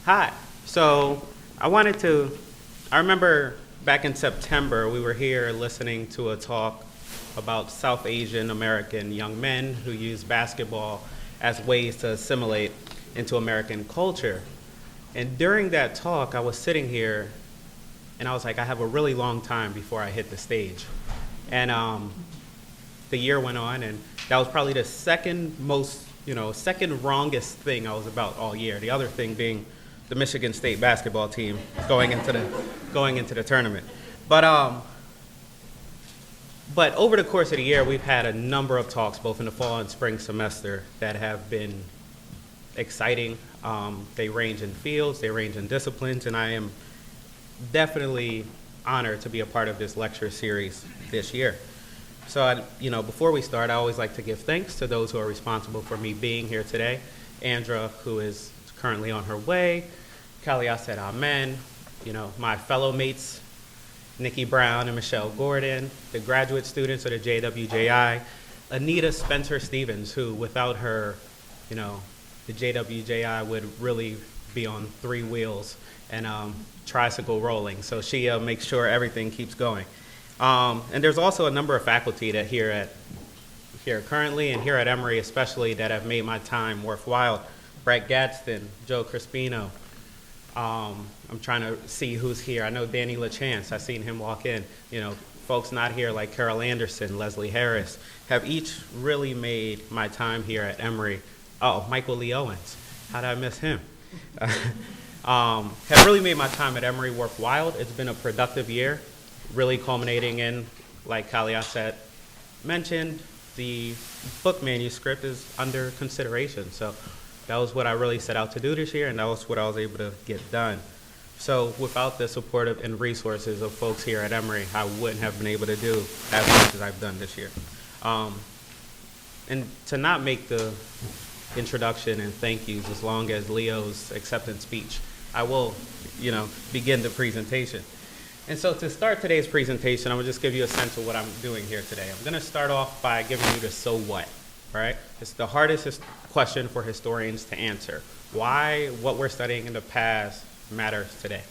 Hi. So I remember back in September, we were here listening to a talk about South Asian American young men who use basketball as ways to assimilate into American culture. And during that talk, I was sitting here and I was like, I have a really long time before I hit the stage. And the year went on, and that was probably the second wrongest thing I was about all year. The other thing being the Michigan State basketball team going into the tournament. But over the course of the year, we've had a number of talks, both in the fall and spring semester, that have been exciting. They range in fields, they range in disciplines, and I am definitely honored to be a part of this lecture series this year. So, before we start, I always like to give thanks to those who are responsible for me being here today. Andra, who is currently on her way, Kalia said amen, my fellow mates, Nikki Brown and Michelle Gordon, the graduate students of the JWJI, Anita Spencer Stevens, who without her, the JWJI would really be on three wheels and tricycle rolling. So she makes sure everything keeps going. And there's also a number of faculty that here currently and here at Emory especially that have made my time worthwhile. Brett Gadsden, Joe Crispino. I'm trying to see who's here. I know Danny LaChance. I've seen him walk in. Folks not here like Carol Anderson, Leslie Harris, have each really made my time here at Emory. Oh, Michael Lee Owens. How did I miss him? Have really made my time at Emory worthwhile. It's been a productive year, really culminating in, like Kalia mentioned, the book manuscript is under consideration. So that was what I really set out to do this year, and that was what I was able to get done. So without the support and resources of folks here at Emory, I wouldn't have been able to do as much as I've done this year. And to not make the introduction and thank yous as long as Leo's acceptance speech, I will, begin the presentation. And so to start today's presentation, I'm gonna just give you a sense of what I'm doing here today. I'm gonna start off by giving you the so what, right? It's the hardest question for historians to answer. Why what we're studying in the past matters today,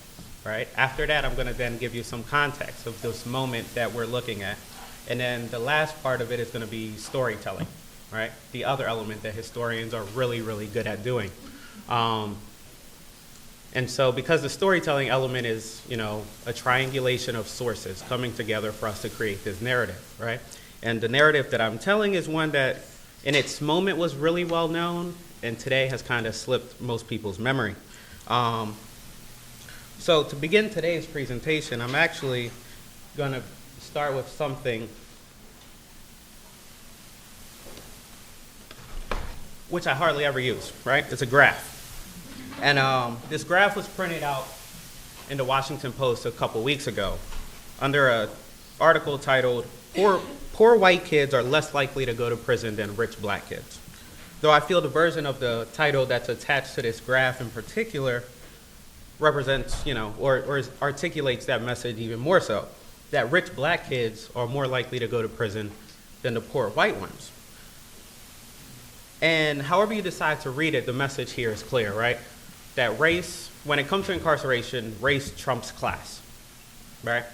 right? After that, I'm gonna then give you some context of this moment that we're looking at. And then the last part of it is gonna be storytelling, right? The other element that historians are really, really good at doing. And so because the storytelling element is, a triangulation of sources coming together for us to create this narrative, right? And the narrative that I'm telling is one that in its moment was really well known and today has kind of slipped most people's memory. So to begin today's presentation, I'm actually going to start with something which I hardly ever use, right? It's a graph. And this graph was printed out in the Washington Post a couple weeks ago under an article titled, Poor white kids are less likely to go to prison than rich black kids. Though I feel the version of the title that's attached to this graph in particular represents, or articulates that message even more so, that rich black kids are more likely to go to prison than the poor white ones. And however you decide to read it, the message here is clear, right? That race, when it comes to incarceration, race trumps class, right?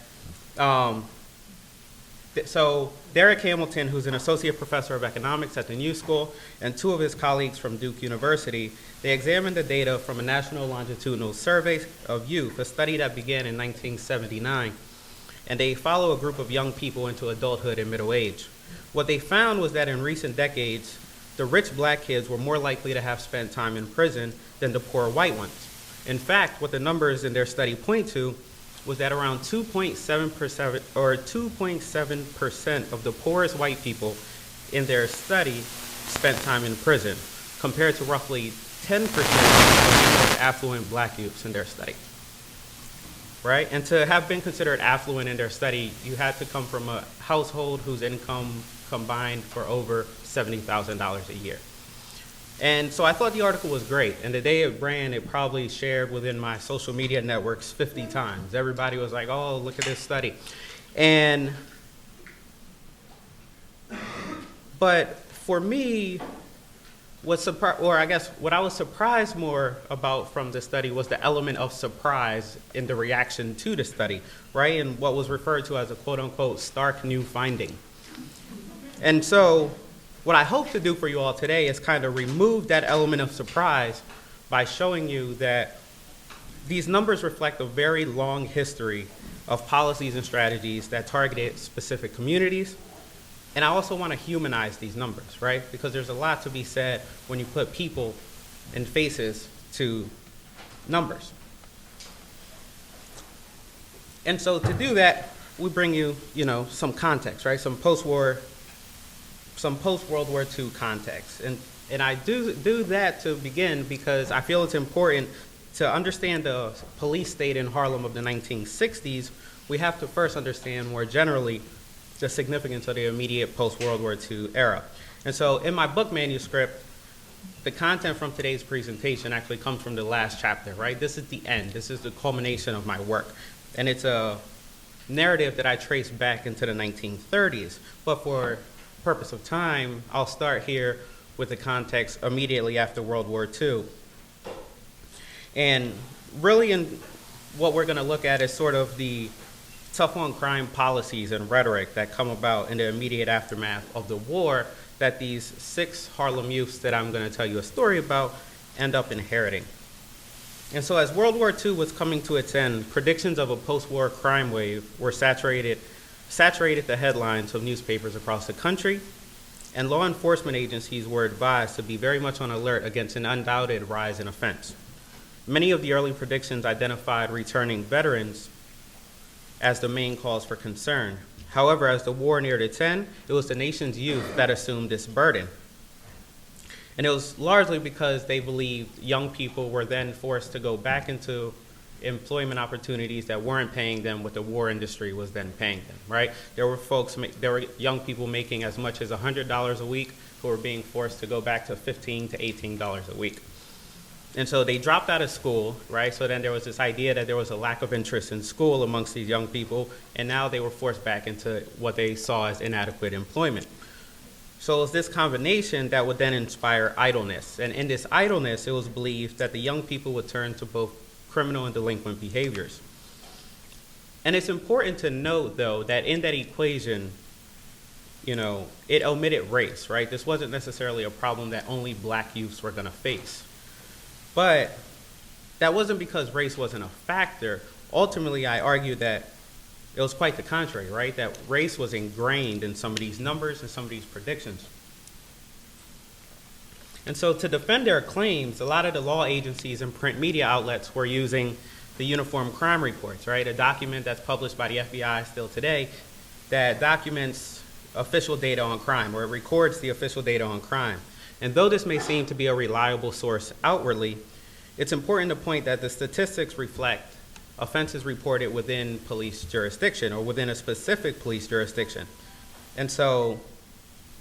So Derek Hamilton, who's an associate professor of economics at the New School, and two of his colleagues from Duke University, they examined the data from a national longitudinal survey of youth, a study that began in 1979, and they follow a group of young people into adulthood and middle age. What they found was that in recent decades, the rich black kids were more likely to have spent time in prison than the poor white ones. In fact, what the numbers in their study point to was that around 2.7% of the poorest white people in their study spent time in prison, compared to roughly 10% of the most affluent black youths in their study. Right? And to have been considered affluent in their study, you had to come from a household whose income combined for over $70,000 a year. And so I thought the article was great. And the day it ran, it probably shared within my social media networks 50 times. Everybody was like, oh, look at this study. But for me, what I was surprised more about from the study was the element of surprise in the reaction to the study, right? And what was referred to as a quote unquote stark new finding. And so what I hope to do for you all today is kind of remove that element of surprise by showing you that these numbers reflect a very long history of policies and strategies that targeted specific communities. And I also want to humanize these numbers, right? Because there's a lot to be said when you put people and faces to numbers. And so to do that, we bring you, some context, right? Some post-World War II context. And I do that to begin because I feel it's important to understand the police state in Harlem of the 1960s. We have to first understand more generally the significance of the immediate post-World War II era. And so in my book manuscript, the content from today's presentation actually comes from the last chapter, right? This is the end. This is the culmination of my work. And it's a narrative that I trace back into the 1930s. But for purpose of time, I'll start here with the context immediately after World War II. And really what we're going to look at is sort of the tough on crime policies and rhetoric that come about in the immediate aftermath of the war that these 6 Harlem youths that I'm going to tell you a story about end up inheriting. And so as World War II was coming to its end, predictions of a post-war crime wave were saturated the headlines of newspapers across the country, and law enforcement agencies were advised to be very much on alert against an undoubted rise in offense. Many of the early predictions identified returning veterans as the main cause for concern. However, as the war neared its end, it was the nation's youth that assumed this burden. And it was largely because they believed young people were then forced to go back into employment opportunities that weren't paying them what the war industry was then paying them, right? There were young people making as much as $100 a week who were being forced to go back to $15 to $18 a week. And so they dropped out of school, right? So then there was this idea that there was a lack of interest in school amongst these young people, and now they were forced back into what they saw as inadequate employment. So it was this combination that would then inspire idleness. And in this idleness, it was believed that the young people would turn to both criminal and delinquent behaviors. And it's important to note, though, that in that equation, it omitted race, right? This wasn't necessarily a problem that only black youths were going to face. But that wasn't because race wasn't a factor. Ultimately, I argue that it was quite the contrary, right? That race was ingrained in some of these numbers and some of these predictions. And so to defend their claims, a lot of the law agencies and print media outlets were using the Uniform Crime Reports, right? A document that's published by the FBI still today that documents official data on crime, or it records the official data on crime. And though this may seem to be a reliable source outwardly, it's important to point that the statistics reflect offenses reported within police jurisdiction or within a specific police jurisdiction. And so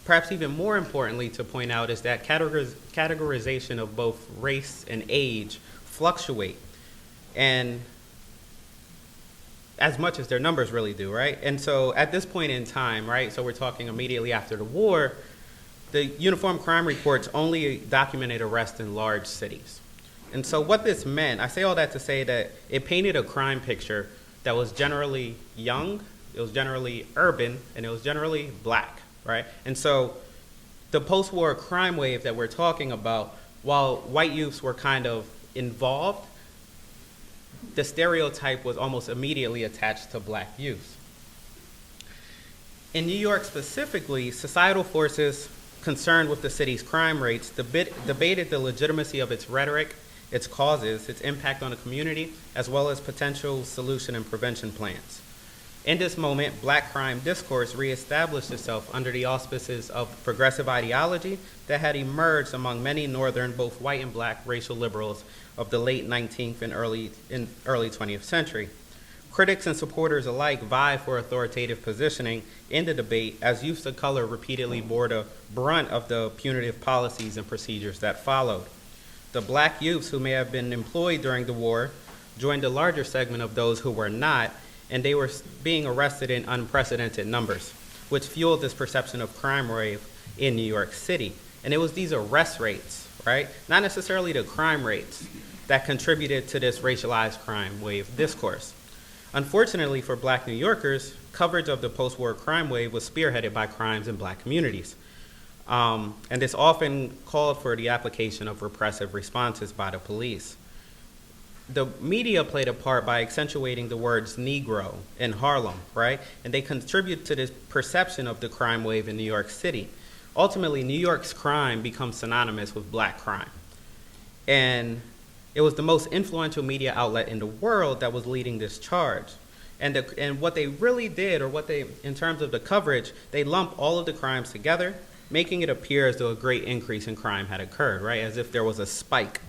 perhaps even more importantly to point out is that categorization of both race and age fluctuate, and as much as their numbers really do, right? And so at this point in time, right, so we're talking immediately after the war, the Uniform Crime Reports only documented arrests in large cities. And so what this meant, I say all that to say that it painted a crime picture that was generally young, it was generally urban, and it was generally black, right? And so the post-war crime wave that we're talking about, while white youths were kind of involved, the stereotype was almost immediately attached to black youth. In New York specifically, societal forces concerned with the city's crime rates debated the legitimacy of its rhetoric, its causes, its impact on the community, as well as potential solution and prevention plans. In this moment, black crime discourse reestablished itself under the auspices of progressive ideology that had emerged among many northern, both white and black, racial liberals of the late 19th and early 20th century. Critics and supporters alike vie for authoritative positioning in the debate as youths of color repeatedly bore the brunt of the punitive policies and procedures that followed. The black youths who may have been employed during the war joined a larger segment of those who were not, and they were being arrested in unprecedented numbers, which fueled this perception of crime wave in New York City. And it was these arrest rates, right? Not necessarily the crime rates that contributed to this racialized crime wave discourse. Unfortunately for Black New Yorkers, coverage of the post-war crime wave was spearheaded by crimes in Black communities. And this often called for the application of repressive responses by the police. The media played a part by accentuating the words Negro in Harlem, right? And they contribute to this perception of the crime wave in New York City. Ultimately, New York's crime becomes synonymous with Black crime. And it was the most influential media outlet in the world that was leading this charge. And what they really did, or what they, in terms of the coverage, they lumped all of the crimes together, making it appear as though a great increase in crime had occurred, right? As if there was a spike.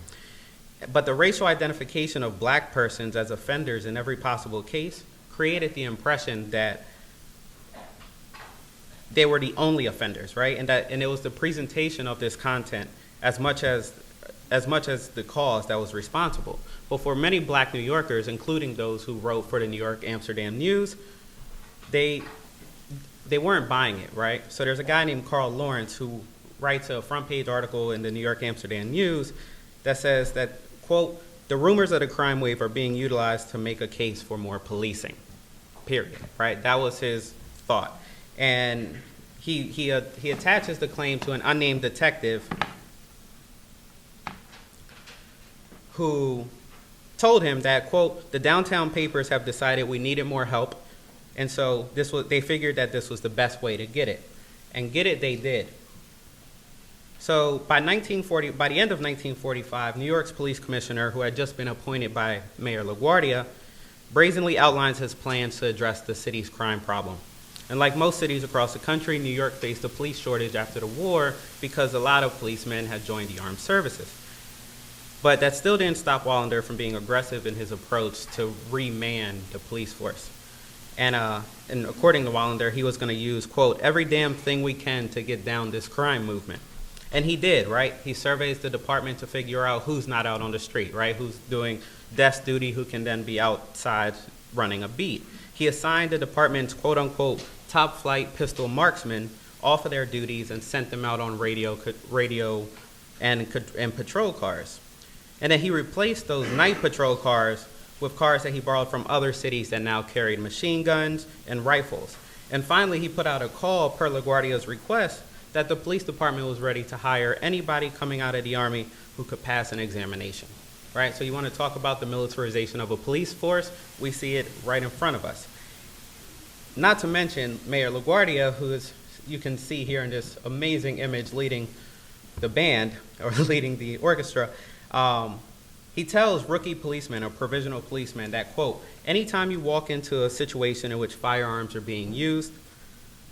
But the racial identification of Black persons as offenders in every possible case created the impression that they were the only offenders, right? And it was the presentation of this content as much as the cause that was responsible. But for many Black New Yorkers, including those who wrote for the New York Amsterdam News, they weren't buying it, right? So there's a guy named Carl Lawrence who writes a front page article in the New York Amsterdam News that says that, quote, "The rumors of the crime wave are being utilized to make a case for more policing," period, right? That was his thought. And he attaches the claim to an unnamed detective who told him that, quote, "The downtown papers have decided we needed more help, and so they figured that this was the best way to get it." And get it they did. So by the end of 1945, New York's police commissioner, who had just been appointed by Mayor LaGuardia, brazenly outlines his plans to address the city's crime problem. And like most cities across the country, New York faced a police shortage after the war because a lot of policemen had joined the armed services. But that still didn't stop Wallander from being aggressive in his approach to reman the police force. And according to Wallander, he was going to use, quote, "every damn thing we can to get down this crime movement." And he did, right? He surveys the department to figure out who's not out on the street, right? Who's doing desk duty, who can then be outside running a beat. He assigned the department's quote unquote top flight pistol marksmen off of their duties and sent them out on radio and patrol cars. And then he replaced those night patrol cars with cars that he borrowed from other cities that now carried machine guns and rifles. And finally, he put out a call per LaGuardia's request that the police department was ready to hire anybody coming out of the Army who could pass an examination, right? So you want to talk about the militarization of a police force, we see it right in front of us. Not to mention Mayor LaGuardia, who is, you can see here in this amazing image leading the band, or leading the orchestra, he tells rookie policemen or provisional policemen that, quote, "anytime you walk into a situation in which firearms are being used,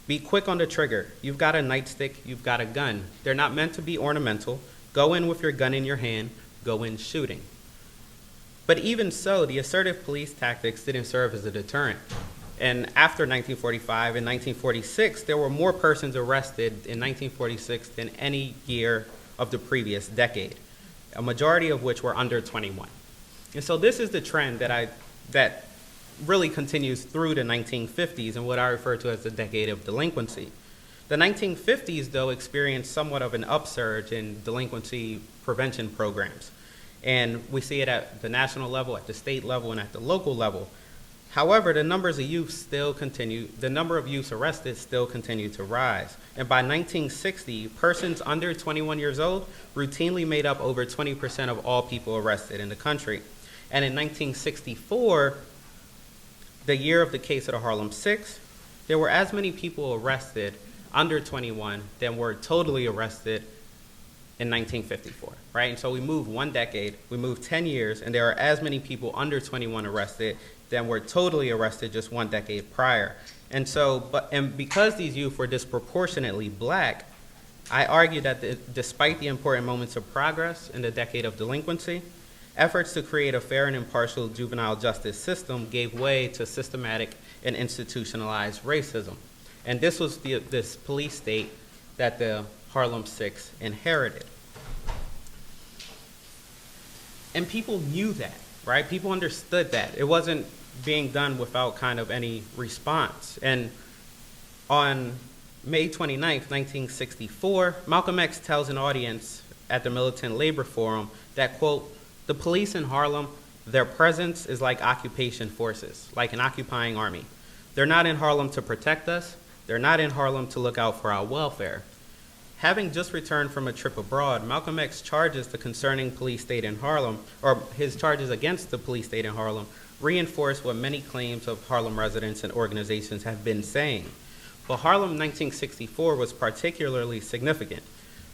be quick on the trigger. You've got a nightstick, you've got a gun. They're not meant to be ornamental. Go in with your gun in your hand, go in shooting." But even so, the assertive police tactics didn't serve as a deterrent. And after 1945 and 1946, there were more persons arrested in 1946 than any year of the previous decade, a majority of which were under 21. And so this is the trend that really continues through the 1950s and what I refer to as the decade of delinquency. The 1950s, though, experienced somewhat of an upsurge in delinquency prevention programs. And we see it at the national level, at the state level, and at the local level. However, the number of youths arrested still continue to rise. And by 1960, persons under 21 years old routinely made up over 20% of all people arrested in the country. And in 1964, the year of the case of the Harlem Six, there were as many people arrested under 21 than were totally arrested in 1954, right? And so we moved one decade, we moved 10 years, and there are as many people under 21 arrested than were totally arrested just one decade prior. And so, because these youth were disproportionately Black, I argue that despite the important moments of progress in the decade of delinquency, efforts to create a fair and impartial juvenile justice system gave way to systematic and institutionalized racism. And this was this police state that the Harlem Six inherited. And people knew that, right? People understood that. It wasn't being done without kind of any response. And on May 29th, 1964, Malcolm X tells an audience at the Militant Labor Forum that, quote, "The police in Harlem, their presence is like occupation forces, like an occupying army. They're not in Harlem to protect us. They're not in Harlem to look out for our welfare." Having just returned from a trip abroad, Malcolm X charges the concerning police state in Harlem, or his charges against the police state in Harlem, reinforce what many claims of Harlem residents and organizations have been saying. But Harlem 1964 was particularly significant,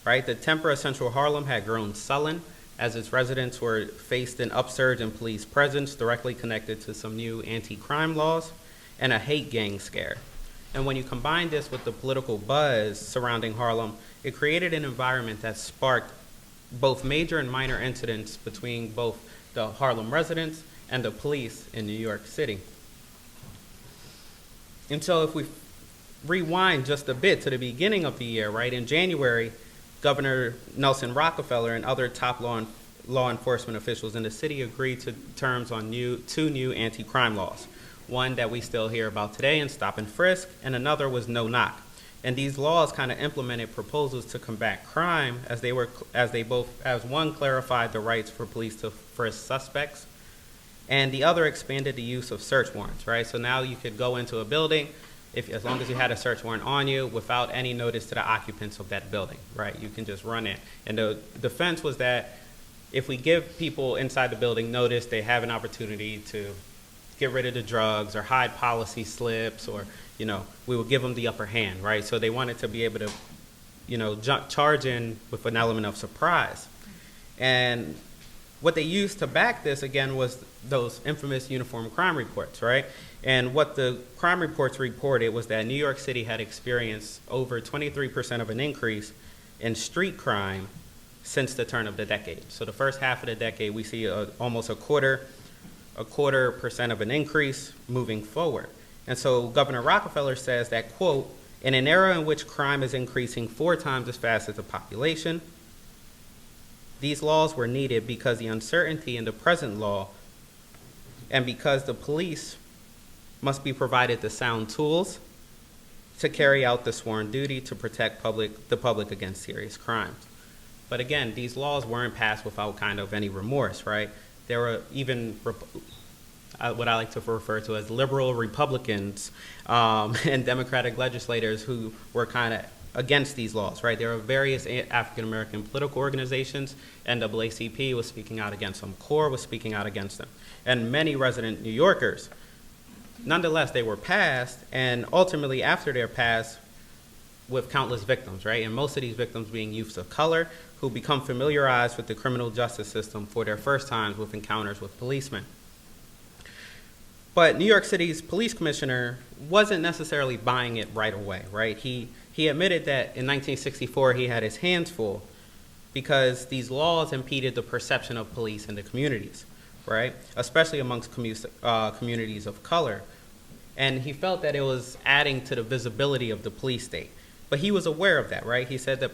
right? The temper of Central Harlem had grown sullen as its residents were faced an upsurge in police presence directly connected to some new anti-crime laws and a hate gang scare. And when you combine this with the political buzz surrounding Harlem, it created an environment that sparked both major and minor incidents between both the Harlem residents and the police in New York City. And so if we rewind just a bit to the beginning of the year, right, in January, Governor Nelson Rockefeller and other top law enforcement officials in the city agreed to terms on two new anti-crime laws. One that we still hear about today in stop and frisk, and another was no knock. And these laws kind of implemented proposals to combat crime as one clarified the rights for police to frisk suspects, and the other expanded the use of search warrants, right? So now you could go into a building as long as you had a search warrant on you without any notice to the occupants of that building, right? You can just run in. And the defense was that if we give people inside the building notice, they have an opportunity to get rid of the drugs or hide policy slips, or, we would give them the upper hand, right? So they wanted to be able to, charge in with an element of surprise. And what they used to back this, again, was those infamous uniform crime reports, right? And what the crime reports reported was that New York City had experienced over 23% of an increase in street crime since the turn of the decade. So the first half of the decade, we see almost a quarter percent of an increase moving forward. And so Governor Rockefeller says that, quote, "In an era in which crime is increasing 4 times as fast as the population, these laws were needed because the uncertainty in the present law and because the police must be provided the sound tools to carry out the sworn duty to protect the public against serious crimes." But again, these laws weren't passed without kind of any remorse, right? There were even what I like to refer to as liberal Republicans and Democratic legislators who were kind of against these laws, right? There were various African-American political organizations. NAACP was speaking out against them. CORE was speaking out against them. And many resident New Yorkers. Nonetheless, they were passed, and ultimately after they're passed, with countless victims, right? And most of these victims being youths of color who become familiarized with the criminal justice system for their first times with encounters with policemen. But New York City's police commissioner wasn't necessarily buying it right away, right? He admitted that in 1964 he had his hands full because these laws impeded the perception of police in the communities, right? Especially amongst communities of color. And he felt that it was adding to the visibility of the police state. But he was aware of that, right? He said that,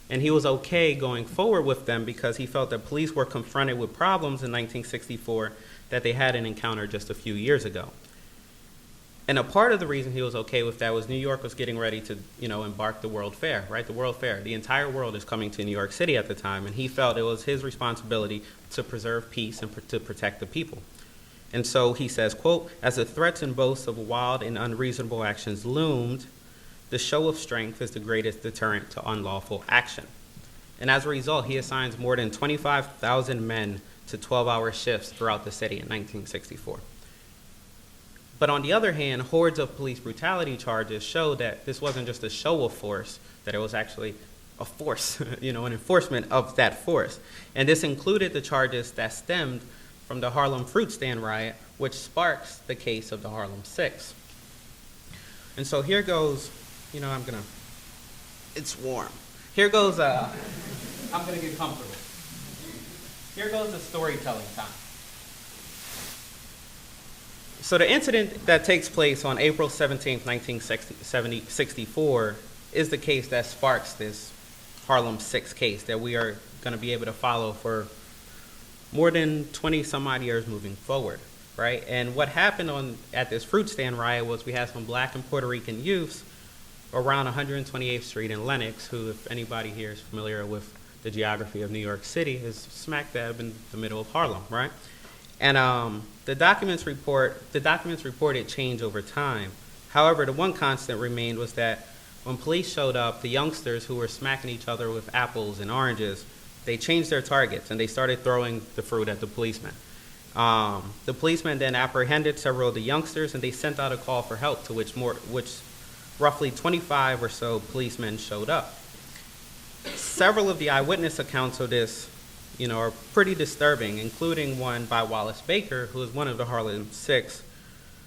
and he was okay going forward with them because he felt that police were confronted with problems in 1964 that they hadn't encountered just a few years ago. And a part of the reason he was okay with that was New York was getting ready to, embark the World Fair, right? The World Fair. The entire world is coming to New York City at the time, and he felt it was his responsibility to preserve peace and to protect the people. And so he says, quote, "As the threats and boasts of wild and unreasonable actions loomed, the show of strength is the greatest deterrent to unlawful action." And as a result, he assigns more than 25,000 men to 12-hour shifts throughout the city in 1964. But on the other hand, hordes of police brutality charges show that this wasn't just a show of force, that it was actually a force, an enforcement of that force. And this included the charges that stemmed from the Harlem fruit stand riot, which sparks the case of the Harlem Six. And so here goes, it's warm. Here goes, I'm gonna get comfortable. Here goes the storytelling time. So the incident that takes place on April 17th, 1964 is the case that sparks this Harlem Six case that we are gonna be able to follow for more than 20 some odd years moving forward, right? And what happened at this fruit stand riot was we had some Black and Puerto Rican youths around 128th Street in Lenox, who, if anybody here is familiar with the geography of New York City, is smack dab in the middle of Harlem, right? And the documents reported change over time. However, the one constant remained was that when police showed up, the youngsters who were smacking each other with apples and oranges, they changed their targets and they started throwing the fruit at the policemen. The policemen then apprehended several of the youngsters and they sent out a call for help, to which roughly 25 or so policemen showed up. Several of the eyewitness accounts of this, are pretty disturbing, including one by Wallace Baker, who is one of the Harlem Six,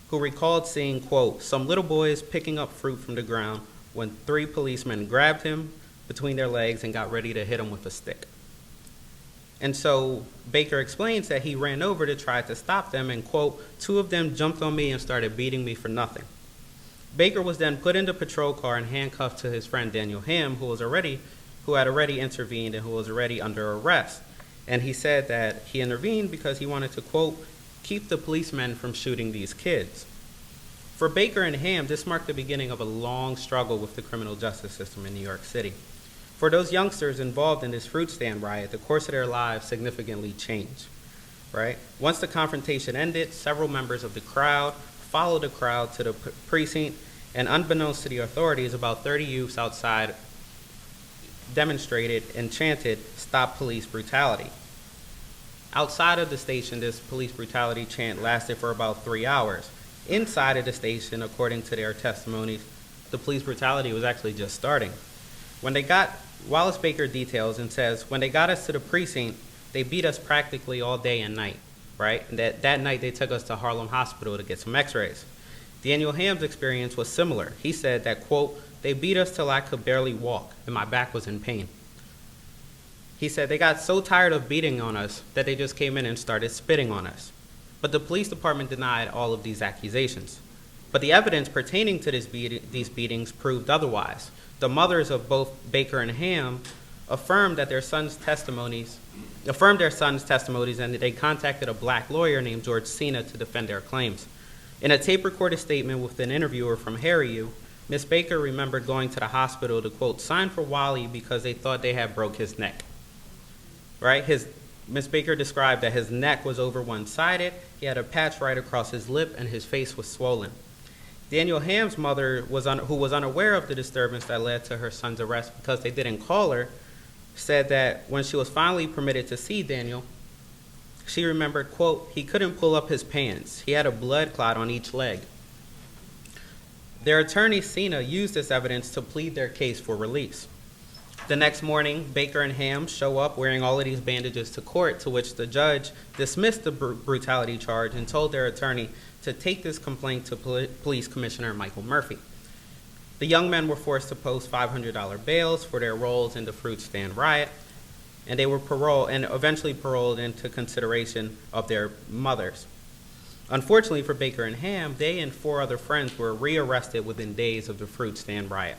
who recalled seeing, quote, some little boys picking up fruit from the ground when 3 policemen grabbed him between their legs and got ready to hit him with a stick. And so Baker explains that he ran over to try to stop them and, quote, 2 of them jumped on me and started beating me for nothing. Baker was then put in the patrol car and handcuffed to his friend Daniel Ham, who had already intervened and who was already under arrest. And he said that he intervened because he wanted to, quote, keep the policemen from shooting these kids. For Baker and Ham, this marked the beginning of a long struggle with the criminal justice system in New York City. For those youngsters involved in this fruit stand riot, the course of their lives significantly changed, right? Once the confrontation ended, several members of the crowd followed the crowd to the precinct, and unbeknownst to the authorities, about 30 youths outside demonstrated and chanted, "Stop police brutality." Outside of the station, this police brutality chant lasted for about 3 hours. Inside of the station, according to their testimonies, the police brutality was actually just starting. Wallace Baker details and says, when they got us to the precinct, they beat us practically all day and night, right? And that night they took us to Harlem Hospital to get some x-rays. Daniel Ham's experience was similar. He said that, quote, they beat us till I could barely walk and my back was in pain. He said they got so tired of beating on us that they just came in and started spitting on us. But the police department denied all of these accusations. But the evidence pertaining to these beatings proved otherwise. The mothers of both Baker and Ham affirmed their sons' testimonies, and that they contacted a black lawyer named George Cena to defend their claims. In a tape-recorded statement with an interviewer from Harry U, Miss Baker remembered going to the hospital to, quote, sign for Wally because they thought they had broke his neck. Right? Miss Baker described that his neck was over one-sided, he had a patch right across his lip, and his face was swollen. Daniel Ham's mother, who was unaware of the disturbance that led to her son's arrest because they didn't call her, said that when she was finally permitted to see Daniel, she remembered, quote, he couldn't pull up his pants. He had a blood clot on each leg. Their attorney, Cena, used this evidence to plead their case for release. The next morning, Baker and Ham show up wearing all of these bandages to court, to which the judge dismissed the brutality charge and told their attorney to take this complaint to Police Commissioner Michael Murphy. The young men were forced to post $500 bails for their roles in the fruit stand riot, and they were eventually paroled into consideration of their mothers. Unfortunately for Baker and Ham, they and 4 other friends were rearrested within days of the fruit stand riot.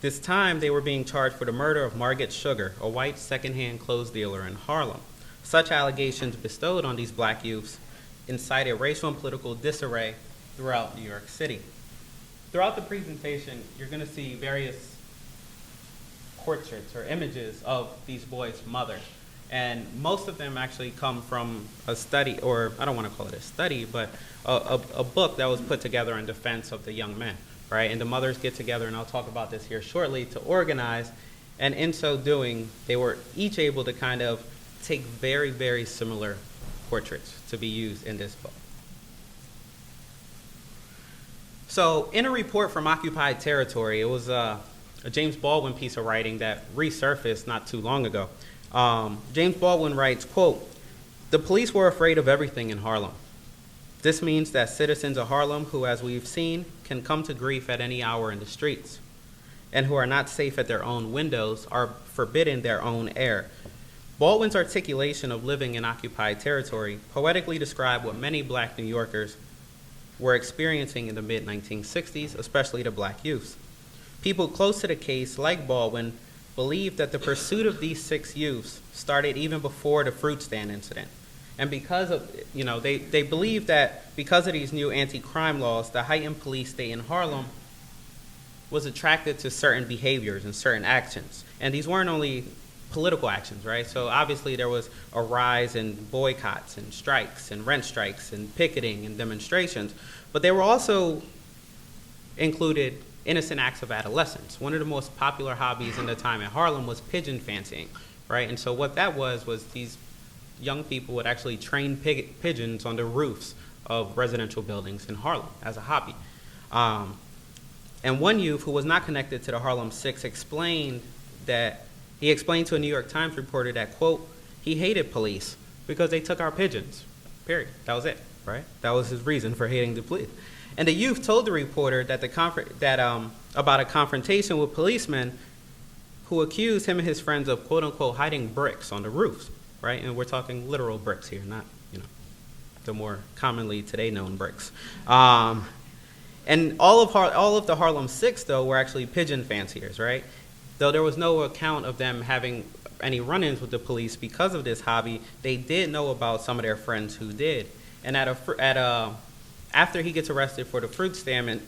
This time, they were being charged for the murder of Margaret Sugar, a white secondhand clothes dealer in Harlem. Such allegations bestowed on these black youths incited racial and political disarray throughout New York City. Throughout the presentation, you're going to see various portraits or images of these boys' mothers. And most of them actually come from a study, or I don't want to call it a study, but a book that was put together in defense of the young men, right? And the mothers get together, and I'll talk about this here shortly, to organize. And in so doing, they were each able to kind of take very, very similar portraits to be used in this book. So in a report from Occupied Territory, it was a James Baldwin piece of writing that resurfaced not too long ago. James Baldwin writes, quote, the police were afraid of everything in Harlem. This means that citizens of Harlem who, as we've seen, can come to grief at any hour in the streets, and who are not safe at their own windows are forbidden their own air. Baldwin's articulation of living in occupied territory poetically described what many black New Yorkers were experiencing in the mid-1960s, especially the black youths. People close to the case, like Baldwin, believed that the pursuit of these 6 youths started even before the fruit stand incident. And because of, they believed that because of these new anti-crime laws, the heightened police state in Harlem was attracted to certain behaviors and certain actions. And these weren't only political actions, right? So obviously there was a rise in boycotts and strikes and rent strikes and picketing and demonstrations, but they were also included innocent acts of adolescence. One of the most popular hobbies in the time in Harlem was pigeon fancying, right? And so what that was these young people would actually train pigeons on the roofs of residential buildings in Harlem as a hobby. And one youth who was not connected to the Harlem Six explained to a New York Times reporter that, quote, he hated police because they took our pigeons, period. That was it, right? That was his reason for hating the police. And the youth told the reporter that about a confrontation with policemen who accused him and his friends of, quote unquote, hiding bricks on the roofs, right? And we're talking literal bricks here, not, the more commonly today known bricks. And all of the Harlem Six, though, were actually pigeon fanciers, right? Though there was no account of them having any run-ins with the police because of this hobby, they did know about some of their friends who did. And after he gets arrested for the fruit stand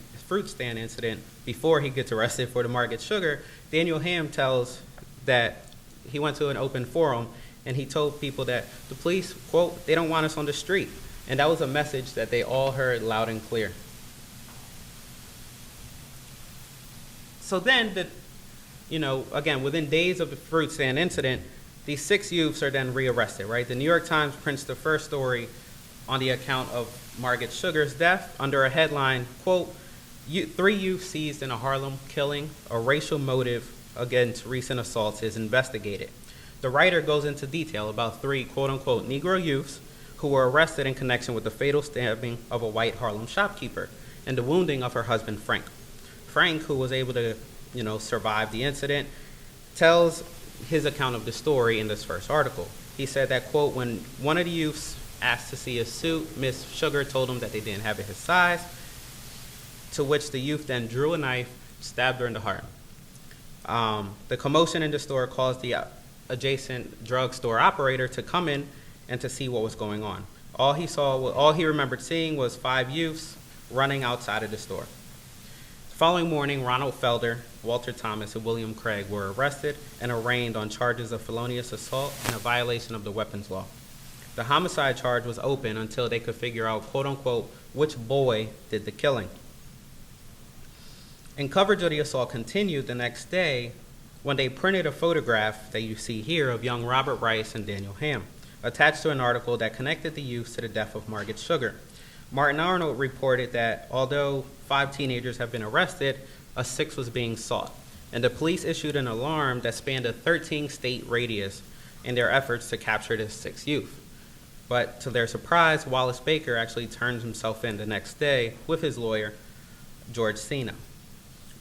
incident, before he gets arrested for the Market Sugar, Daniel Ham tells that he went to an open forum and he told people that the police, quote, they don't want us on the street. And that was a message that they all heard loud and clear. So then, again, within days of the fruit stand incident, these 6 youths are then rearrested, right? The New York Times prints the first story on the account of Margaret Sugar's death under a headline, quote, 3 youth seized in a Harlem killing, a racial motive against recent assaults is investigated. The writer goes into detail about 3, quote unquote, Negro youths who were arrested in connection with the fatal stabbing of a white Harlem shopkeeper and the wounding of her husband, Frank. Frank, who was able to, survive the incident, tells his account of the story in this first article. He said that, quote, when one of the youths asked to see his suit, Miss Sugar told him that they didn't have it his size, to which the youth then drew a knife, stabbed her in the heart. The commotion in the store caused the adjacent drugstore operator to come in and to see what was going on. All he remembered seeing was 5 youths running outside of the store. The following morning, Ronald Felder, Walter Thomas, and William Craig were arrested and arraigned on charges of felonious assault and a violation of the weapons law. The homicide charge was open until they could figure out, quote unquote, which boy did the killing. And coverage of the assault continued the next day when they printed a photograph that you see here of young Robert Rice and Daniel Ham, attached to an article that connected the youths to the death of Margaret Sugar. Martin Arnold reported that although 5 teenagers have been arrested, a 6th was being sought, and the police issued an alarm that spanned a 13-state radius in their efforts to capture the 6 youth. But to their surprise, Wallace Baker actually turns himself in the next day with his lawyer, George Sena.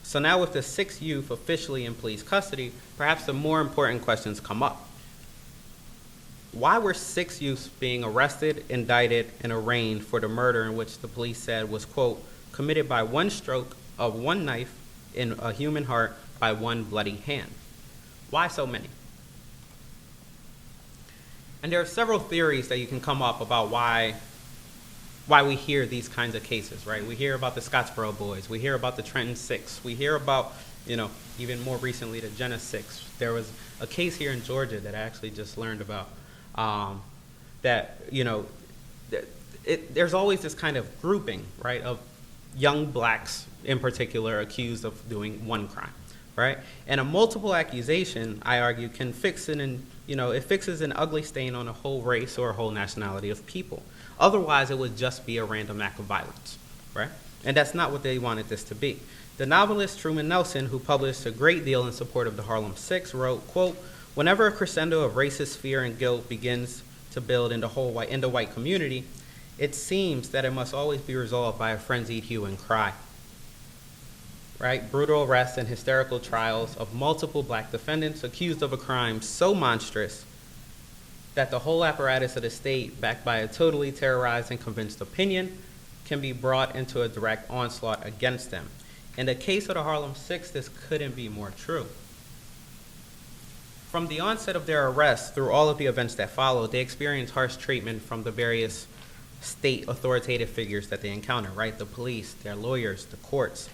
So now with the 6 youth officially in police custody, perhaps the more important questions come up. Why were 6 youths being arrested, indicted, and arraigned for the murder in which the police said was, quote, committed by one stroke of one knife in a human heart by one bloody hand? Why so many? And there are several theories that you can come up about why we hear these kinds of cases, right? We hear about the Scottsboro Boys. We hear about the Trenton Six. We hear about, even more recently, the Junius Six. There was a case here in Georgia that I actually just learned about there's always this kind of grouping, right, of young blacks in particular accused of doing one crime, right? And a multiple accusation, I argue, can fix it fixes an ugly stain on a whole race or a whole nationality of people. Otherwise, it would just be a random act of violence, right? And that's not what they wanted this to be. The novelist Truman Nelson, who published a great deal in support of the Harlem Six, wrote, quote, whenever a crescendo of racist fear and guilt begins to build in the white community, it seems that it must always be resolved by a frenzied hue and cry. Right? Brutal arrests and hysterical trials of multiple black defendants accused of a crime so monstrous that the whole apparatus of the state, backed by a totally terrorized and convinced opinion, can be brought into a direct onslaught against them. In the case of the Harlem Six, this couldn't be more true. From the onset of their arrest through all of the events that followed, they experienced harsh treatment from the various state authoritative figures that they encounter, right? The police, their lawyers, the courts.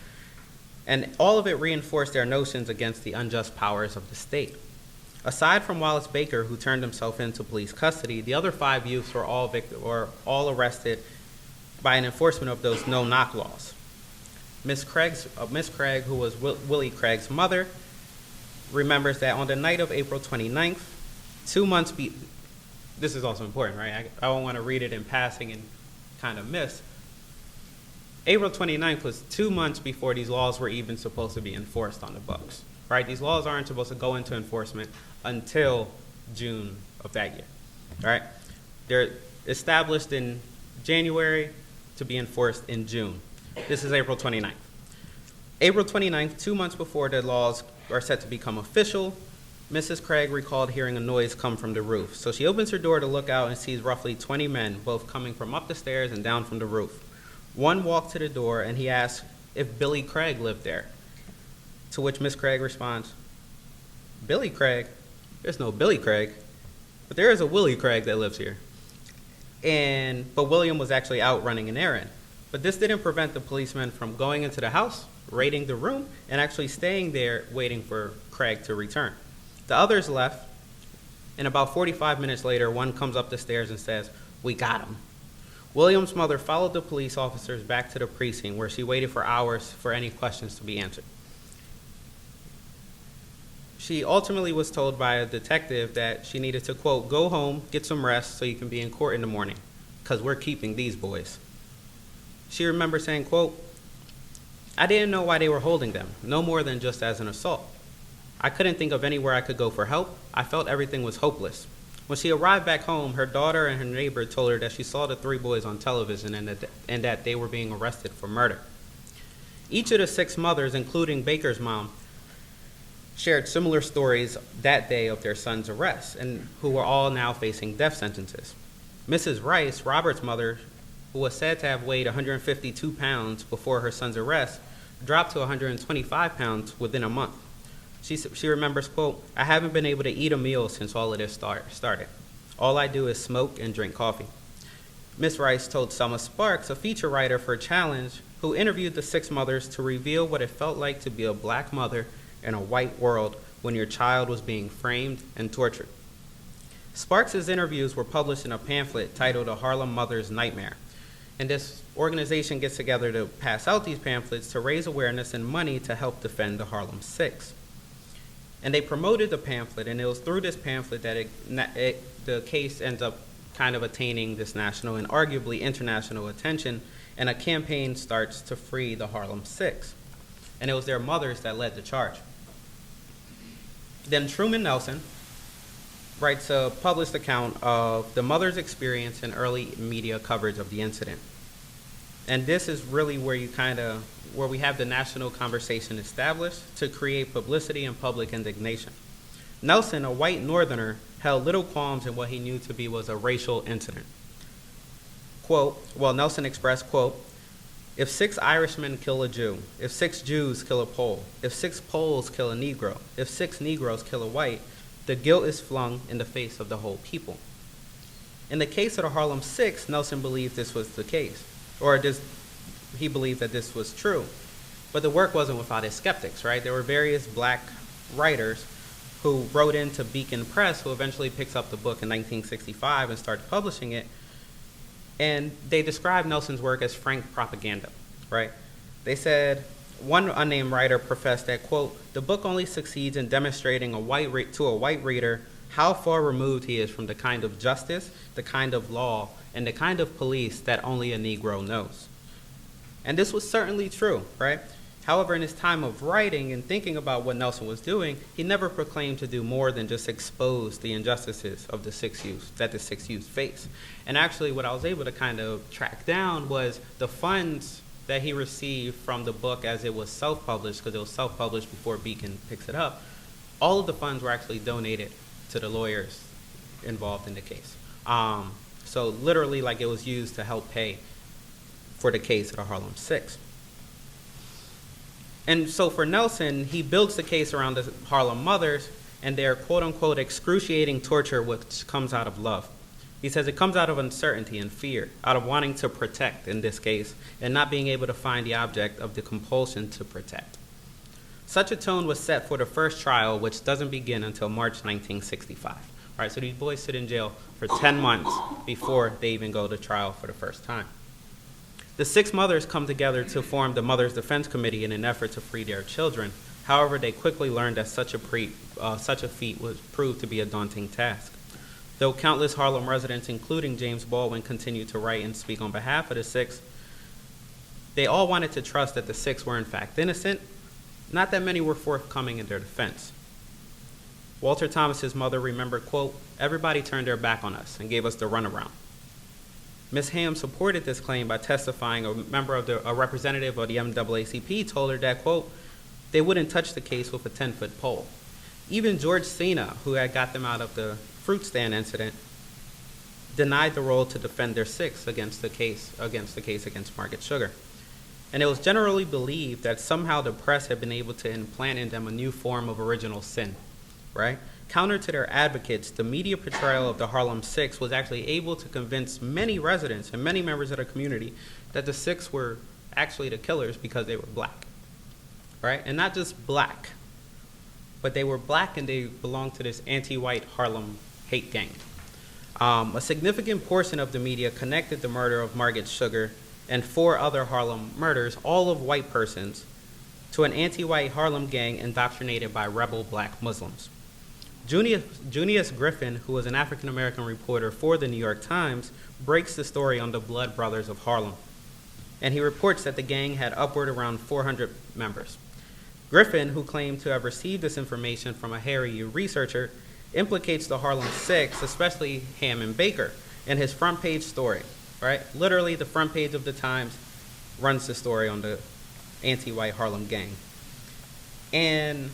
And all of it reinforced their notions against the unjust powers of the state. Aside from Wallace Baker, who turned himself into police custody, the other 5 youths were all arrested by an enforcement of those no-knock laws. Miss Craig, who was Willie Craig's mother, remembers that on the night of April 29th, 2 months this is also important, right? I don't want to read it in passing and kind of miss. April 29th was 2 months before these laws were even supposed to be enforced on the books, right? These laws aren't supposed to go into enforcement until June of that year, right? They're established in January to be enforced in June. This is April 29th. April 29th, 2 months before the laws are set to become official, Mrs. Craig recalled hearing a noise come from the roof. So she opens her door to look out and sees roughly 20 men, both coming from up the stairs and down from the roof. One walked to the door and he asked if Billy Craig lived there, to which Miss Craig responds, "Billy Craig? There's no Billy Craig, but there is a Willie Craig that lives here." But William was actually out running an errand. But this didn't prevent the policemen from going into the house, raiding the room, and actually staying there waiting for Craig to return. The others left, and about 45 minutes later, one comes up the stairs and says, "We got him." William's mother followed the police officers back to the precinct, where she waited for hours for any questions to be answered. She ultimately was told by a detective that she needed to, quote, "go home, get some rest so you can be in court in the morning, because we're keeping these boys." She remembers saying, quote, "I didn't know why they were holding them, no more than just as an assault. I couldn't think of anywhere I could go for help. I felt everything was hopeless." When she arrived back home, her daughter and her neighbor told her that she saw the 3 boys on television and that they were being arrested for murder. Each of the 6 mothers, including Baker's mom, shared similar stories that day of their son's arrest, and who were all now facing death sentences. Mrs. Rice, Robert's mother, who was said to have weighed 152 pounds before her son's arrest, dropped to 125 pounds within a month. She remembers, quote, "I haven't been able to eat a meal since all of this started. All I do is smoke and drink coffee." Miss Rice told Selma Sparks, a feature writer for Challenge, who interviewed the 6 mothers to reveal what it felt like to be a black mother in a white world when your child was being framed and tortured. Sparks' interviews were published in a pamphlet titled "A Harlem Mother's Nightmare." And this organization gets together to pass out these pamphlets to raise awareness and money to help defend the Harlem Six. And they promoted the pamphlet, and it was through this pamphlet that the case ends up kind of attaining this national and arguably international attention, and a campaign starts to free the Harlem Six. And it was their mothers that led the charge. Then Truman Nelson writes a published account of the mother's experience in early media coverage of the incident. And this is really where we have the national conversation established to create publicity and public indignation. Nelson, a white northerner, held little qualms in what he knew to be was a racial incident. Quote, Nelson expressed, quote, "If 6 Irishmen kill a Jew, if 6 Jews kill a Pole, if 6 Poles kill a Negro, if 6 Negroes kill a white, the guilt is flung in the face of the whole people." In the case of the Harlem Six, Nelson believed this was the case, he believed that this was true. But the work wasn't without its skeptics, right? There were various black writers who wrote into Beacon Press, who eventually picks up the book in 1965 and starts publishing it. And they described Nelson's work as frank propaganda, right? They said, one unnamed writer professed that, quote, "The book only succeeds in demonstrating to a white reader how far removed he is from the kind of justice, the kind of law, and the kind of police that only a Negro knows." And this was certainly true, right? However, in his time of writing and thinking about what Nelson was doing, he never proclaimed to do more than just expose the injustices of the 6 youth that the 6 youth face. And actually what I was able to kind of track down was the funds that he received from the book as it was self-published, because it was self-published before Beacon picks it up. All of the funds were actually donated to the lawyers involved in the case. So literally, like, it was used to help pay for the case of the Harlem Six. And so for Nelson, he builds the case around the Harlem mothers and their quote-unquote excruciating torture, which comes out of love. He says it comes out of uncertainty and fear, out of wanting to protect in this case, and not being able to find the object of the compulsion to protect. Such a tone was set for the first trial, which doesn't begin until March 1965. All right, so these boys sit in jail for 10 months before they even go to trial for the first time. The six mothers come together to form the Mothers Defense Committee in an effort to free their children. However, they quickly learned that such a feat would prove to be a daunting task. Though countless Harlem residents, including James Baldwin, continued to write and speak on behalf of the six, they all wanted to trust that the six were in fact innocent. Not that many were forthcoming in their defense. Walter Thomas's mother remembered, quote, "Everybody turned their back on us and gave us the runaround." Ms. Ham supported this claim by testifying. A representative of the NAACP told her that, quote, "They wouldn't touch the case with a 10-foot pole." Even George Cena, who had got them out of the fruit stand incident, denied the role to defend their six against the case against Margaret Sugar. And it was generally believed that somehow the press had been able to implant in them a new form of original sin, right? Counter to their advocates, the media portrayal of the Harlem Six was actually able to convince many residents and many members of the community that the six were actually the killers because they were black, right? And not just black, but they were black and they belonged to this anti-white Harlem hate gang. A significant portion of the media connected the murder of Margaret Sugar and 4 other Harlem murders, all of white persons, to an anti-white Harlem gang indoctrinated by rebel black Muslims. Junius Griffin, who was an African-American reporter for the New York Times, breaks the story on the Blood Brothers of Harlem, and he reports that the gang had upward around 400 members. Griffin, who claimed to have received this information from a Harry researcher, implicates the Harlem Six, especially Ham and Baker, in his front page story, right? Literally, the front page of the Times runs the story on the anti-white Harlem gang. And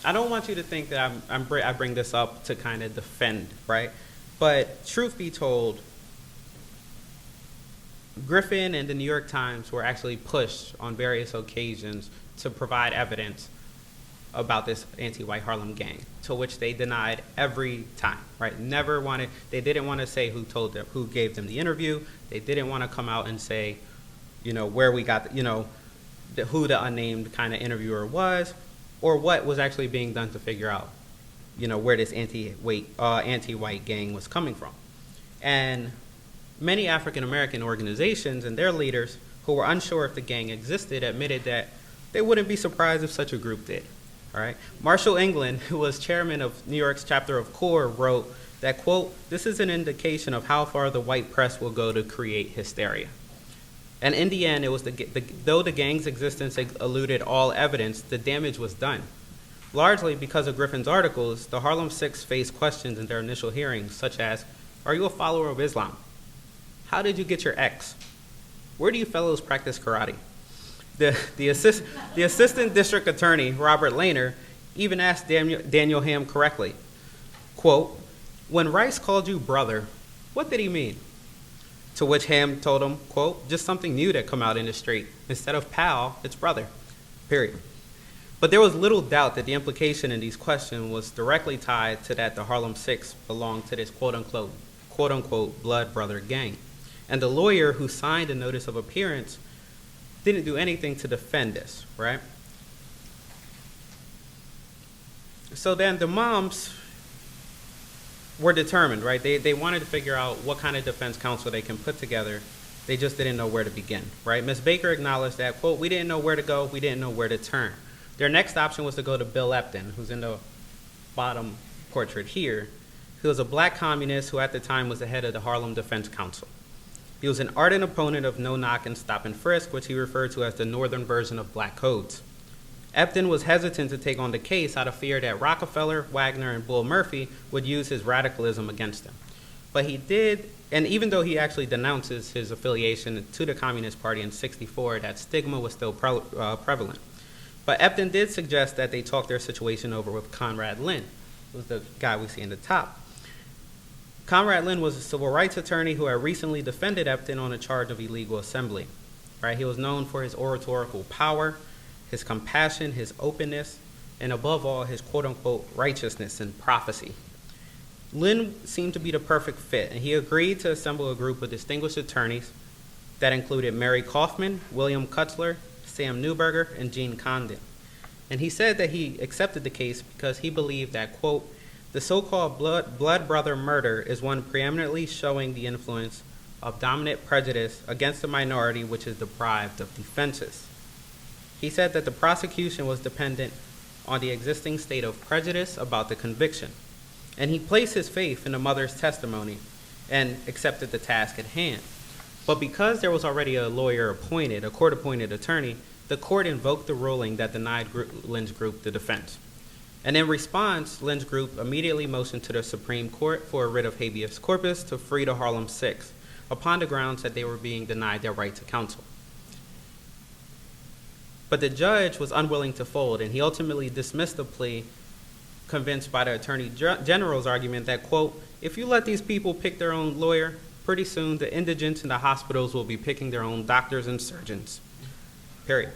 I don't want you to think that I bring this up to kind of defend, right? But truth be told, Griffin and the New York Times were actually pushed on various occasions to provide evidence about this anti-white Harlem gang, to which they denied every time, right? They didn't want to say who gave them the interview. They didn't want to come out and say, where we got, who the unnamed kind of interviewer was, or what was actually being done to figure out, where this anti-white gang was coming from. And many African-American organizations and their leaders who were unsure if the gang existed admitted that they wouldn't be surprised if such a group did. All right. Marshall England, who was chairman of New York's chapter of CORE, wrote that, quote, "This is an indication of how far the white press will go to create hysteria." And in the end, it was though the gang's existence eluded all evidence, the damage was done. Largely because of Griffin's articles, the Harlem Six faced questions in their initial hearings, such as, "Are you a follower of Islam? How did you get your ex? Where do you fellows practice karate?" The assistant district attorney, Robert Lehner, even asked Daniel Ham correctly, quote, "When Rice called you brother, what did he mean?" To which Ham told him, quote, "Just something new that come out in the street. Instead of pal, it's brother, period." But there was little doubt that the implication in these questions was directly tied to that the Harlem Six belonged to this quote unquote blood brother gang. And the lawyer who signed the notice of appearance didn't do anything to defend this, right? So then the moms were determined, right? They wanted to figure out what kind of defense counsel they can put together. They just didn't know where to begin, right? Ms. Baker acknowledged that, quote, "We didn't know where to go. We didn't know where to turn." Their next option was to go to Bill Epton, who's in the bottom portrait here, who was a black communist who at the time was the head of the Harlem Defense Council. He was an ardent opponent of no-knock and stop-and-frisk, which he referred to as the northern version of black codes. Epton was hesitant to take on the case out of fear that Rockefeller, Wagner, and Bull Murphy would use his radicalism against him. But he did, and even though he actually denounces his affiliation to the Communist Party in '64, that stigma was still prevalent. But Epton did suggest that they talk their situation over with Conrad Lynn, who's the guy we see in the top. Conrad Lynn was a civil rights attorney who had recently defended Epton on a charge of illegal assembly. Right? He was known for his oratorical power, his compassion, his openness, and above all, his quote-unquote righteousness and prophecy. Lynn seemed to be the perfect fit, and he agreed to assemble a group of distinguished attorneys that included Mary Kaufman, William Kutzler, Sam Newberger, and Gene Condon. And he said that he accepted the case because he believed that, quote, the so-called blood brother murder is one preeminently showing the influence of dominant prejudice against the minority which is deprived of defenses. He said that the prosecution was dependent on the existing state of prejudice about the conviction, and he placed his faith in the mother's testimony and accepted the task at hand. But because there was already a lawyer appointed, a court-appointed attorney, the court invoked the ruling that denied Lynn's group the defense. And in response, Lynn's group immediately motioned to the Supreme Court for a writ of habeas corpus to free the Harlem Six, upon the grounds that they were being denied their right to counsel. But the judge was unwilling to fold, and he ultimately dismissed the plea, convinced by the Attorney General's argument that, quote, if you let these people pick their own lawyer, pretty soon the indigents in the hospitals will be picking their own doctors and surgeons, period.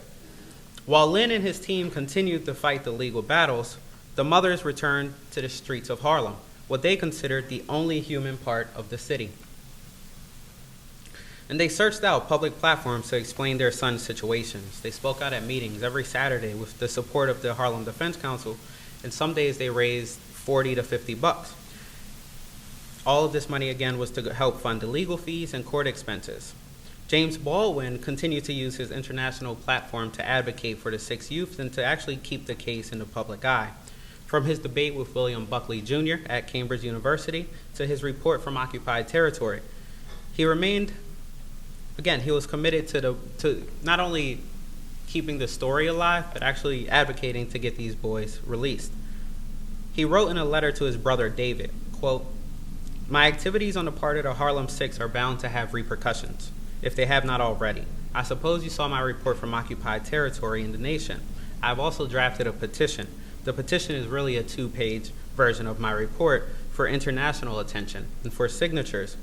While Lynn and his team continued to fight the legal battles, the mothers returned to the streets of Harlem, what they considered the only human part of the city. And they searched out public platforms to explain their sons' situations. They spoke out at meetings every Saturday with the support of the Harlem Defense Council, and some days they raised $40 to $50. All of this money, again, was to help fund the legal fees and court expenses. James Baldwin continued to use his international platform to advocate for the six youth and to actually keep the case in the public eye. From his debate with William Buckley Jr. at Cambridge University to his report from occupied territory, he remained, again, he was committed to not only keeping the story alive, but actually advocating to get these boys released. He wrote in a letter to his brother David, quote, my activities on the part of the Harlem Six are bound to have repercussions, if they have not already. I suppose you saw my report from occupied territory in the nation. I've also drafted a petition. The petition is really a 2-page version of my report for international attention and for signatures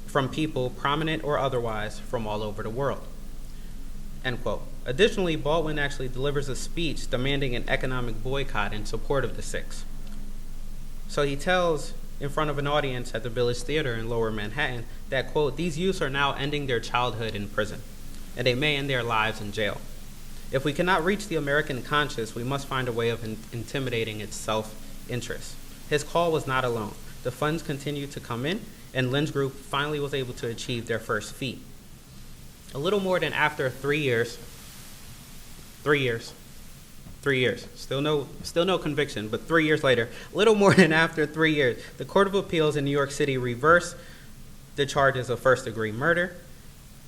from people, prominent or otherwise, from all over the world. End quote. Additionally, Baldwin actually delivers a speech demanding an economic boycott in support of the Six. So he tells, in front of an audience at the Village Theater in Lower Manhattan, that, quote, these youths are now ending their childhood in prison, and they may end their lives in jail. If we cannot reach the American conscience, we must find a way of intimidating its self-interest. His call was not alone. The funds continued to come in, and Lynn's group finally was able to achieve their first feat. A little more than after 3 years, still no conviction, but 3 years later, a little more than after 3 years, the Court of Appeals in New York City reversed the charges of first-degree murder,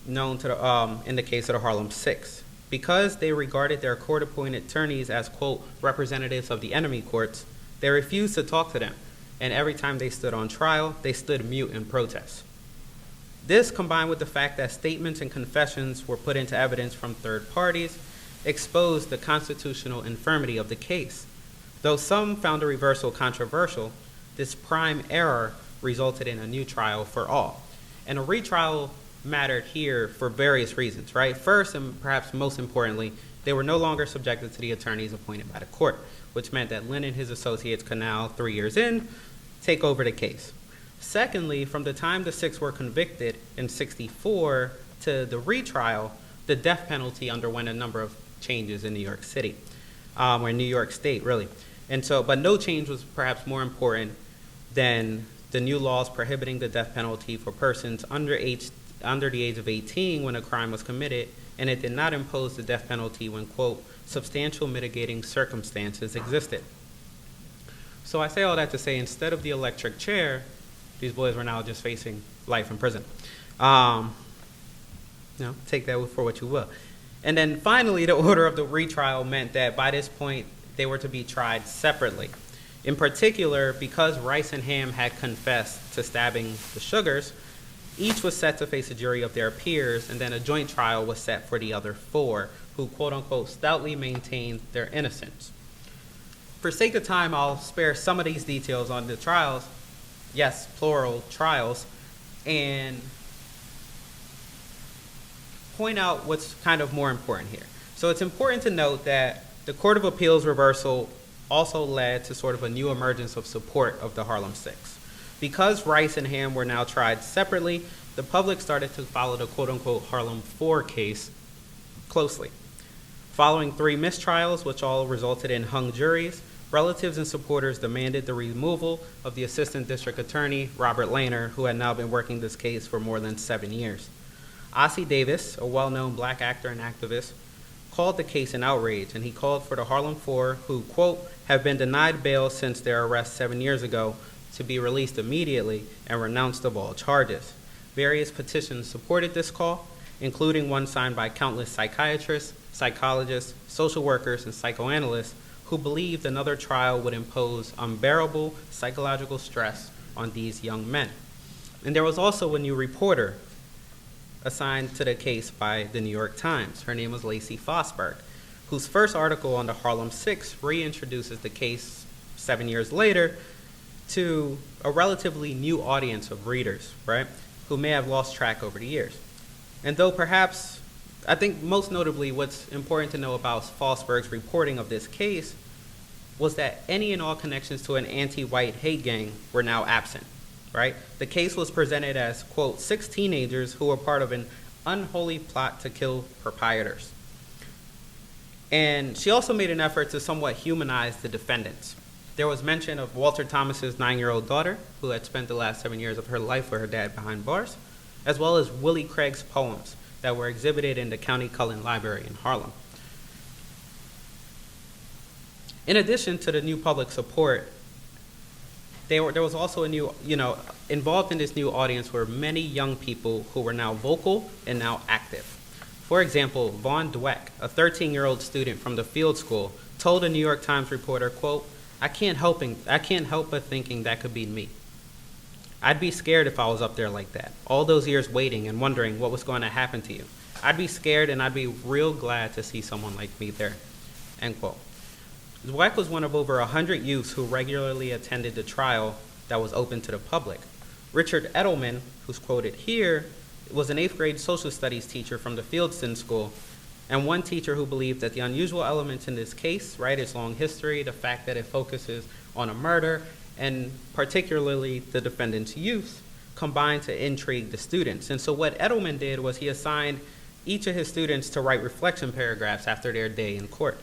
known to in the case of the Harlem Six. Because they regarded their court-appointed attorneys as, quote, representatives of the enemy courts, they refused to talk to them, and every time they stood on trial, they stood mute in protest. This, combined with the fact that statements and confessions were put into evidence from third parties, exposed the constitutional infirmity of the case. Though some found the reversal controversial, this prime error resulted in a new trial for all. And a retrial mattered here for various reasons, right? First, and perhaps most importantly, they were no longer subjected to the attorneys appointed by the court, which meant that Lynn and his associates could now, 3 years in, take over the case. Secondly, from the time the Six were convicted in '64 to the retrial, the death penalty underwent a number of changes in New York City, or in New York State, really. And so, but no change was perhaps more important than the new laws prohibiting the death penalty for persons under the age of 18 when a crime was committed, and it did not impose the death penalty when, quote, substantial mitigating circumstances existed. So I say all that to say, instead of the electric chair, these boys were now just facing life in prison. Take that for what you will. And then finally, the order of the retrial meant that by this point, they were to be tried separately. In particular, because Rice and Ham had confessed to stabbing the Sugars, each was set to face a jury of their peers, and then a joint trial was set for the other four, who, quote unquote, stoutly maintained their innocence. For sake of time, I'll spare some of these details on the trials, yes, plural trials, and point out what's kind of more important here. So it's important to note that the Court of Appeals reversal also led to sort of a new emergence of support of the Harlem Six. Because Rice and Ham were now tried separately, the public started to follow the quote-unquote Harlem Four case closely. Following 3 mistrials, which all resulted in hung juries, relatives and supporters demanded the removal of the Assistant District Attorney, Robert Lehner, who had now been working this case for more than 7 years. Ossie Davis, a well-known black actor and activist, called the case an outrage, and he called for the Harlem Four, who, quote, have been denied bail since their arrest 7 years ago, to be released immediately and renounced of all charges. Various petitions supported this call, including one signed by countless psychiatrists, psychologists, social workers, and psychoanalysts who believed another trial would impose unbearable psychological stress on these young men. And there was also a new reporter assigned to the case by the New York Times. Her name was Lacey Fosberg, whose first article on the Harlem Six reintroduces the case 7 years later to a relatively new audience of readers, right, who may have lost track over the years. And though perhaps, I think most notably what's important to know about Fosberg's reporting of this case was that any and all connections to an anti-white hate gang were now absent, right? The case was presented as, quote, 6 teenagers who were part of an unholy plot to kill proprietors. And she also made an effort to somewhat humanize the defendants. There was mention of Walter Thomas's 9-year-old daughter, who had spent the last 7 years of her life with her dad behind bars, as well as Willie Craig's poems that were exhibited in the County Cullen Library in Harlem. In addition to the new public support, there was also a new, involved in this new audience were many young people who were now vocal and now active. For example, Vaughn Dweck, a 13-year-old student from the field school, told a New York Times reporter, quote, I can't help but thinking that could be me. I'd be scared if I was up there like that, all those years waiting and wondering what was going to happen to you. I'd be scared and I'd be real glad to see someone like me there, end quote. Dweck was one of over 100 youths who regularly attended the trial that was open to the public. Richard Edelman, who's quoted here, was an 8th grade social studies teacher from the Fieldston School, and one teacher who believed that the unusual elements in this case, right, its long history, the fact that it focuses on a murder, and particularly the defendant's youth, combined to intrigue the students. And so what Edelman did was he assigned each of his students to write reflection paragraphs after their day in court.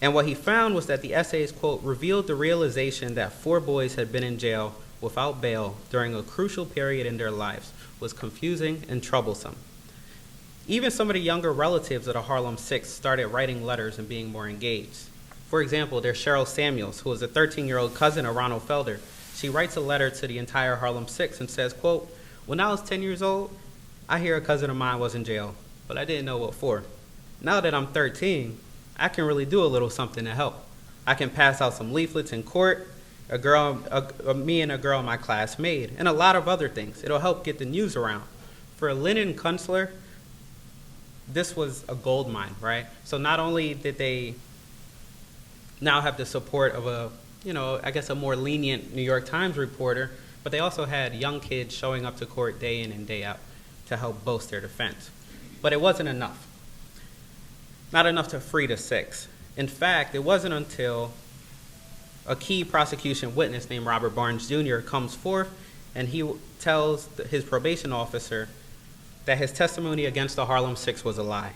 And what he found was that the essays, quote, revealed the realization that 4 boys had been in jail without bail during a crucial period in their lives was confusing and troublesome. Even some of the younger relatives of the Harlem Six started writing letters and being more engaged. For example, there's Cheryl Samuels, who was a 13-year-old cousin of Ronald Felder. She writes a letter to the entire Harlem Six and says, quote, when I was 10 years old, I hear a cousin of mine was in jail, but I didn't know what for. Now that I'm 13, I can really do a little something to help. I can pass out some leaflets in court, me and a girl in my class made, and a lot of other things. It'll help get the news around. For Lynn and Kunstler, this was a gold mine, right? So not only did they now have the support of a more lenient New York Times reporter, but they also had young kids showing up to court day in and day out to help boast their defense. But it wasn't enough. Not enough to free the 6. In fact, it wasn't until a key prosecution witness named Robert Barnes Jr. comes forth and he tells his probation officer that his testimony against the Harlem Six was a lie.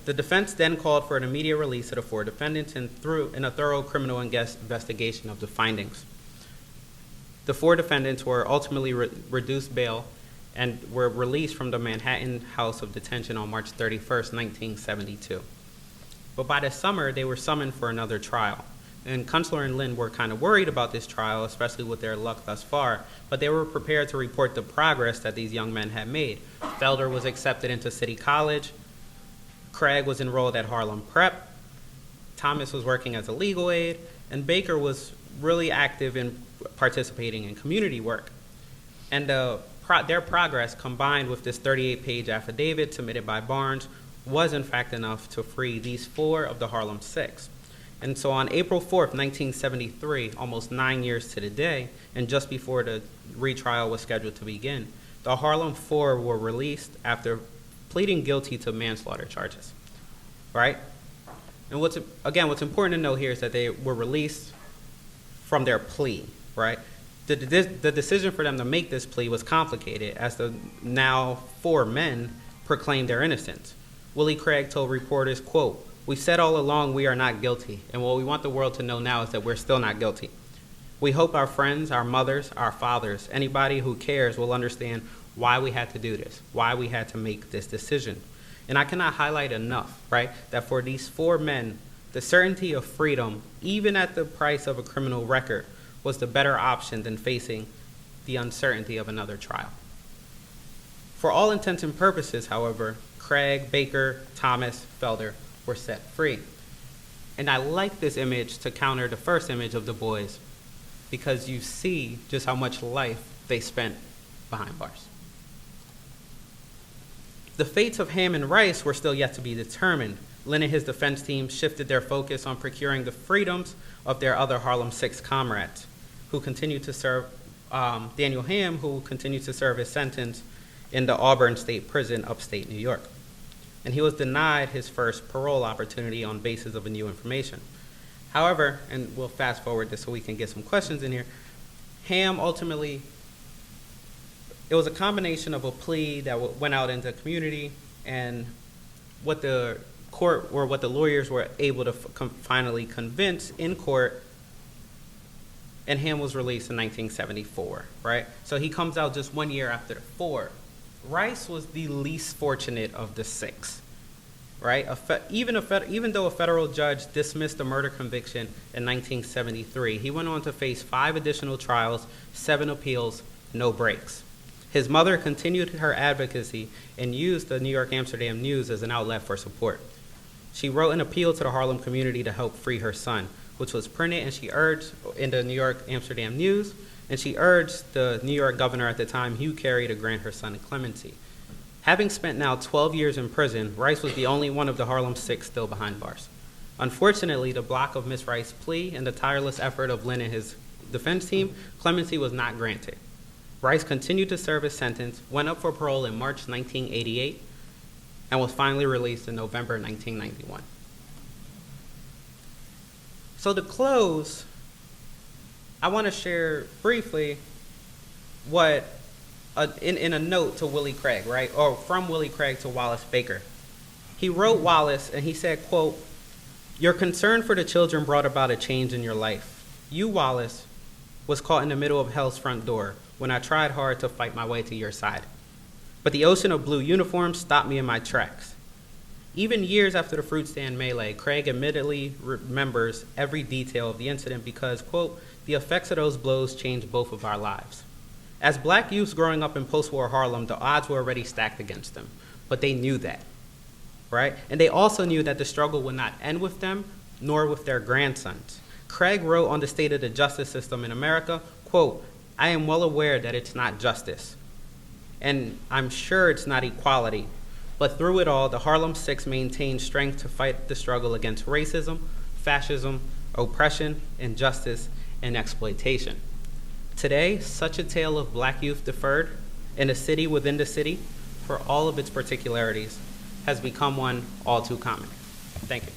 The defense then called for an immediate release of the 4 defendants and in a thorough criminal investigation of the findings. The 4 defendants were ultimately reduced bail and were released from the Manhattan House of Detention on March 31st, 1972. But by the summer, they were summoned for another trial. And Kunstler and Lynn were kind of worried about this trial, especially with their luck thus far, but they were prepared to report the progress that these young men had made. Felder was accepted into City College. Craig was enrolled at Harlem Prep. Thomas was working as a legal aid, and Baker was really active in participating in community work. And their progress, combined with this 38-page affidavit submitted by Barnes, was in fact enough to free these 4 of the Harlem Six. And so on April 4th, 1973, almost 9 years to the day, and just before the retrial was scheduled to begin, the Harlem Four were released after pleading guilty to manslaughter charges, right? And what's important to note here is that they were released from their plea, right? The decision for them to make this plea was complicated as the now 4 men proclaimed their innocence. Willie Craig told reporters, quote, "We said all along we are not guilty, and what we want the world to know now is that we're still not guilty. We hope our friends, our mothers, our fathers, anybody who cares will understand why we had to do this, why we had to make this decision." And I cannot highlight enough, right, that for these four men, the certainty of freedom, even at the price of a criminal record, was the better option than facing the uncertainty of another trial. For all intents and purposes, however, Craig, Baker, Thomas, Felder were set free. And I like this image to counter the first image of the boys, because you see just how much life they spent behind bars. The fates of Ham and Rice were still yet to be determined. Lynn and his defense team shifted their focus on procuring the freedoms of their other Harlem Six comrades, who continued to serve, Daniel Ham, who continued to serve his sentence in the Auburn State Prison, upstate New York. And he was denied his first parole opportunity on basis of a new information. However, and we'll fast forward this so we can get some questions in here, Ham ultimately, it was a combination of a plea that went out into the community and what the court or what the lawyers were able to finally convince in court, and Ham was released in 1974, right? So he comes out just 1 year after the four. Rice was the least fortunate of the six, right? Even though a federal judge dismissed the murder conviction in 1973, he went on to face 5 additional trials, 7 appeals, no breaks. His mother continued her advocacy and used the New York Amsterdam News as an outlet for support. She wrote an appeal to the Harlem community to help free her son, which was printed, and she urged in the New York Amsterdam News, and she urged the New York governor at the time, Hugh Carey, to grant her son clemency. Having spent now 12 years in prison, Rice was the only one of the Harlem Six still behind bars. Unfortunately, the block of Miss Rice's plea and the tireless effort of Lynn and his defense team, clemency was not granted. Rice continued to serve his sentence, went up for parole in March 1988, and was finally released in November 1991. So to close, I want to share briefly what, in a note to Willie Craig, right, or from Willie Craig to Wallace Baker. He wrote Wallace, and he said, quote, "Your concern for the children brought about a change in your life. You, Wallace, was caught in the middle of hell's front door when I tried hard to fight my way to your side. But the ocean of blue uniforms stopped me in my tracks. Even years after the fruit stand melee, Craig admittedly remembers every detail of the incident because, quote, the effects of those blows changed both of our lives. As black youths growing up in post-war Harlem, the odds were already stacked against them, but they knew that, right? And they also knew that the struggle would not end with them, nor with their grandsons. Craig wrote on the state of the justice system in America, quote, I am well aware that it's not justice, and I'm sure it's not equality, but through it all, the Harlem Six maintained strength to fight the struggle against racism, fascism, oppression, injustice, and exploitation. Today, such a tale of black youth deferred in a city within the city, for all of its particularities, has become one all too common. Thank you.